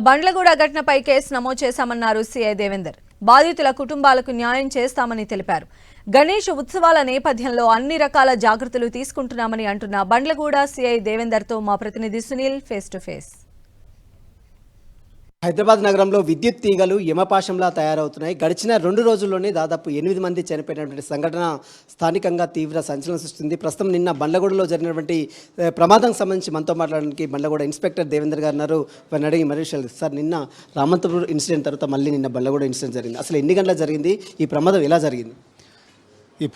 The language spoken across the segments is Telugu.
బండ్లగూడ ఘటనపై కేసు నమోదు చేశామన్నారు సీఐ దేవేందర్. బాధితుల కుటుంబాలకు న్యాయం చేస్తామని తెలిపారు. గణేష్ ఉత్సవాల నేపథ్యంలో అన్ని రకాల జాగ్రత్తలు తీసుకుంటున్నామని అంటున్న బండ్లగూడ సీఐ దేవేందర్తో మా ప్రతినిధి Sunil face to face. Hyderabad నగరంలో విద్యుత్ తీగలు యమపాశంలా తయారవుతున్నాయి. గడిచిన 2 రోజుల్లోనే దాదాపు 8 మంది చనిపోయినటువంటి సంఘటన స్థానికంగా తీవ్ర సంచలనం సృష్టించింది. ప్రస్తుతం నిన్న బండ్లగూడలో జరిగినటువంటి ప్రమాదానికి సంబంధించి మనతో మాట్లాడడానికి బండ్లగూడ ఇన్స్పెక్టర్ దేవేందర్ గారు ఉన్నారు. వారిని అడిగి మరీ సార్, నిన్న రామంతపూర్ ఇన్సిడెంట్ తర్వాత మళ్ళీ నిన్న బండ్లగూడ ఇన్సిడెంట్ జరిగింది. అసలు ఎన్ని గంటలకు జరిగింది? ఈ ప్రమాదం ఎలా జరిగింది? ఈ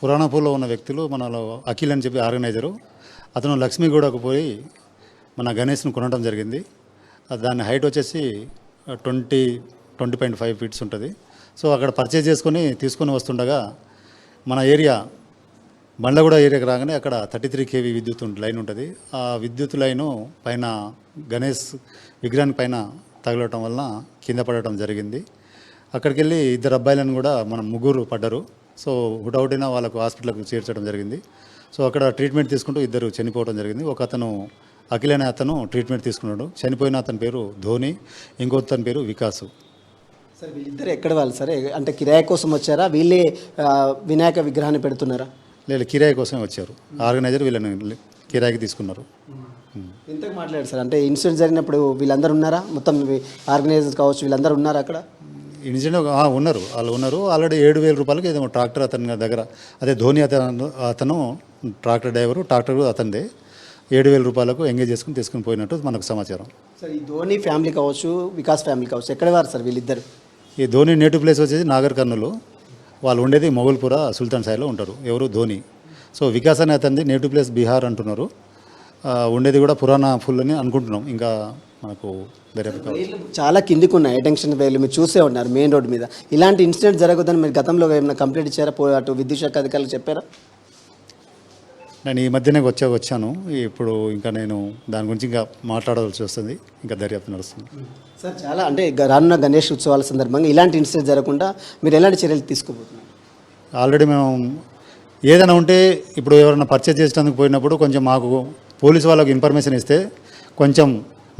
పురాణపూర్లో ఉన్న వ్యక్తులు మనలో అఖిల్ అని చెప్పి ఆర్గనైజరు, అతను లక్ష్మీగూడకు పోయి మన గణేష్ను కొనడం జరిగింది. దాని హైట్ వచ్చేసి 20.5 ఫీట్స్ ఉంటుంది. సో అక్కడ పర్చేజ్ తీసుకొని వస్తుండగా మన ఏరియా బండ్లగూడ ఏరియాకి రాగానే అక్కడ 33 kV విద్యుత్ లైన్ ఉంటుంది. ఆ విద్యుత్ లైను పైన గణేష్ విగ్రహానికి పైన తగలటం వలన కింద పడటం జరిగింది. అక్కడికి వెళ్ళి 2 అబ్బాయిలను కూడా మనం 3 పడ్డారు. సో హుటౌటిన వాళ్ళకు హాస్పిటల్కి చేర్చడం జరిగింది. సో అక్కడ ట్రీట్మెంట్ తీసుకుంటూ 2 చనిపోవడం జరిగింది. ఒక అతను అఖిల్ అనే అతను ట్రీట్మెంట్ తీసుకున్నాడు. చనిపోయిన అతని పేరు ధోని, ఇంకో అతని పేరు వికాసు. సార్, వీళ్ళిద్దరు ఎక్కడ వాళ్ళు సరే అంటే కిరాయి కోసం వచ్చారా? వీళ్ళే వినాయక విగ్రహాన్ని పెడుతున్నారా? లేదు, కిరాయి కోసమే వచ్చారు. ఆర్గనైజర్ వీళ్ళని కిరాయికి తీసుకున్నారు. ఇంతకు మాట్లాడారు సార్, అంటే ఇన్సిడెంట్ జరిగినప్పుడు వీళ్ళందరూ ఉన్నారా? మొత్తం ఆర్గనైజర్స్ కావచ్చు, వీళ్ళందరూ ఉన్నారా అక్కడ? ఇన్సిడెంట్ ఉన్నారు, వాళ్ళు ఉన్నారు. ఆల్రెడీ 7,000 రూపాయలకి ఏదో ట్రాక్టర్ అతని దగ్గర, అదే ధోని అతను ట్రాక్టర్ డ్రైవరు, ట్రాక్టర్ అతనిదే 7,000 రూపాయలకు ఎంగేజ్ తీసుకుని పోయినట్టు మనకు సమాచారం. సార్, ఈ ధోని ఫ్యామిలీ కావచ్చు, వికాస్ ఫ్యామిలీ కావచ్చు, ఎక్కడ వారు సార్ వీళ్ళిద్దరు? ఈ ధోని నేటివ్ ప్లేస్ వచ్చేసి నాగర్ కర్నూలు. వాళ్ళు ఉండేది మొగల్పుర సుల్తాన్ సాయిలో ఉంటారు. ఎవరు? ధోని. సో వికాస్ అనే అతనిది నేటివ్ ప్లేస్ బీహార్ అంటున్నారు. ఉండేది కూడా పురాణ ఫుల్ అని అనుకుంటున్నాం. ఇంకా మనకు చాలా కిందికి ఉన్నాయి అటెన్షన్ వేలు, మీరు చూసే ఉన్నారు మెయిన్ రోడ్ మీద. ఇలాంటి ఇన్సిడెంట్ జరగదని మీరు గతంలో ఏమైనా కంప్లైంట్ ఇచ్చారా? అటు విద్యుత్ శాఖ అధికారులు చెప్పారా? నేను ఈ మధ్యనే వచ్చాను. ఇప్పుడు ఇంకా నేను దాని గురించి ఇంకా మాట్లాడవలసి వస్తుంది. ఇంకా దర్యాప్తు నడుస్తుంది. సార్, చాలా అంటే రానున్న గణేష్ ఉత్సవాల సందర్భంగా ఇలాంటి ఇన్సిడెంట్ జరగకుండా మీరు ఎలాంటి చర్యలు తీసుకోబోతున్నారు? ఆల్రెడీ మేము ఏదైనా ఉంటే ఇప్పుడు ఎవరైనా పర్చేజ్ చేసేందుకు పోయినప్పుడు కొంచెం మాకు పోలీసు వాళ్ళకు ఇన్ఫర్మేషన్ ఇస్తే కొంచెం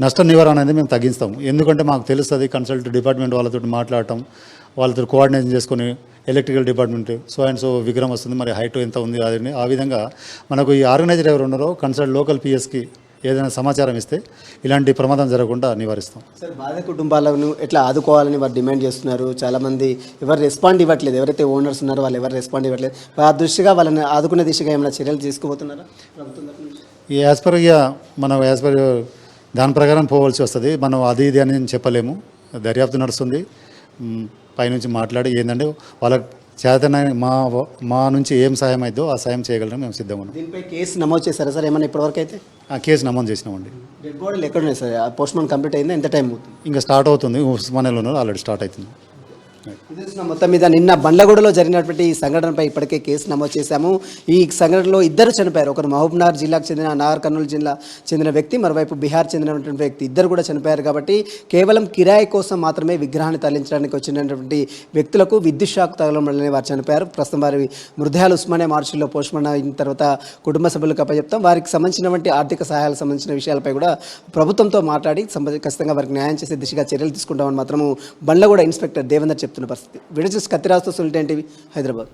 నష్ట నివారణ అనేది మేము తగ్గిస్తాము. ఎందుకంటే మాకు తెలుస్తుంది, కన్సల్ట్ డిపార్ట్మెంట్ వాళ్ళతో మాట్లాడటం, వాళ్ళతో కోఆర్డినేషన్ చేసుకొని ఎలక్ట్రికల్ డిపార్ట్మెంట్ సో విగ్రహం వస్తుంది, మరి హైట్ ఎంత ఉంది అది. ఆ విధంగా మనకు ఈ ఆర్గనైజర్ ఎవరు ఉన్నారో కన్సల్ట్ లోకల్ పిఎస్కి ఏదైనా సమాచారం ఇస్తే ఇలాంటి ప్రమాదం జరగకుండా నివారిస్తాం. సార్, బాధ కుటుంబాలను ఎట్లా ఆదుకోవాలని వారు డిమాండ్ చేస్తున్నారు. చాలామంది ఎవరు రెస్పాండ్ ఇవ్వట్లేదు. ఎవరైతే ఓనర్స్ ఉన్నారో వాళ్ళు ఎవరు రెస్పాండ్ ఇవ్వట్లేదు. ఆ దృష్టిగా వాళ్ళని ఆదుకునే దిశగా ఏమైనా చర్యలు తీసుకోబోతున్నారా ప్రభుత్వం తరఫు నుంచి? యాజ్ పర్ దాని ప్రకారం పోవాల్సి వస్తుంది. మనం అది ఇది అని చెప్పలేము. దర్యాప్తు నడుస్తుంది. పైనుంచి మాట్లాడి ఏంటంటే వాళ్ళకి చేతన మా నుంచి ఏం సాయం అయిద్దో ఆ సాయం చేయగలరని మేము సిద్ధంగా ఉన్నాం. దీనిపై కేసు నమోదు చేశారా సార్? ఏమన్నా ఇప్పటివరకు అయితే ఆ కేసు నమోదు చేసినామండి. డెడ్ బాడీలు ఎక్కడ ఉన్నాయి సార్? పోస్ట్మార్టం కంప్లీట్ అయిందా? ఎంత టైం అవుతుంది? ఇంకా స్టార్ట్ అవుతుంది. ఉస్మానియాలో ఆల్రెడీ స్టార్ట్ అవుతుంది. మొత్తం మీద నిన్న బండ్లగూడలో జరిగినటువంటి ఈ సంఘటనపై ఇప్పటికే కేసు నమోదు చేశాము. ఈ సంఘటనలో 2 చనిపోయారు. ఒకరు మహబూబ్నగర్ జిల్లాకు చెందిన, నాగర్ కర్నూలు జిల్లా చెందిన వ్యక్తి, మరోవైపు బీహార్ చెందినటువంటి వ్యక్తి. 2 కూడా చనిపోయారు. కాబట్టి కేవలం కిరాయి కోసం మాత్రమే విగ్రహాన్ని తరలించడానికి వచ్చినటువంటి వ్యక్తులకు విద్యుత్ షాక్ తగలడం వల్లనే వారు చనిపోయారు. ప్రస్తుతం వారి మృతదేహాలు ఉస్మానియా మార్చిలో పోస్ట్మార్టం అయిన తర్వాత కుటుంబ సభ్యులకు అప్పచెప్తాం. వారికి సంబంధించినటువంటి ఆర్థిక సహాయాలకు సంబంధించిన విషయాలపై కూడా ప్రభుత్వంతో మాట్లాడి ఖచ్చితంగా వారికి న్యాయం చేసే దిశగా చర్యలు తీసుకుంటామని మాత్రము బండ్లగూడ ఇన్స్పెక్టర్ దేవేందర్ చెప్తున్న పరిస్థితి. వీడియో చూసి కత్తిరాజుతో సునీల్ టీవీ, హైదరాబాద్.